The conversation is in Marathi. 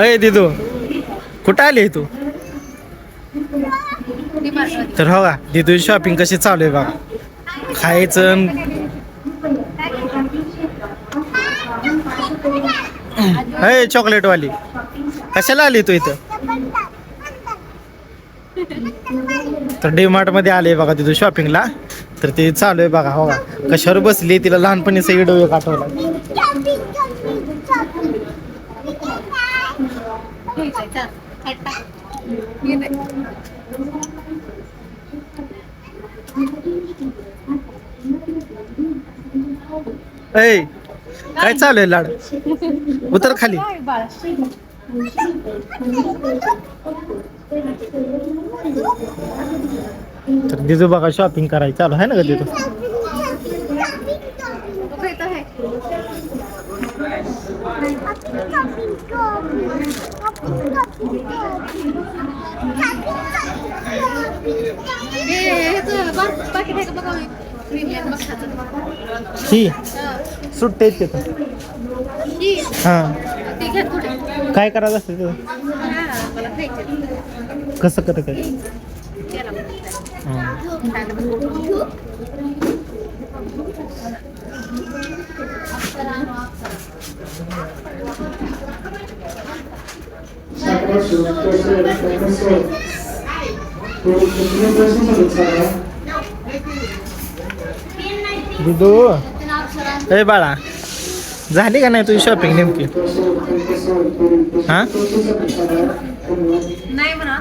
अय दिदू कुठं आली तू? तर हो का दिदू शॉपिंग कशी चालू आहे बघा. खायचं अय चॉकलेटवाली कशाला आली तू इथं? तर डी मार्ट मध्ये आले बघा तिथं शॉपिंगला. तर ते चालू आहे बघा. हो का कशावर बसली तिला लहानपणी सगळी डोळे काठवला. ऐ काय चालू आहे लाड? उतर खाली. तर दिदू बघा शॉपिंग करायचं चालू आहे ना का दिदू? ही सुट्टे आहेत तिथं. हां काय करायचं असतं तिथं? कसं करत काय? दिदू ए बाळा झाली का नाही तुझी शॉपिंग नेमकी? हा नाही म्हणा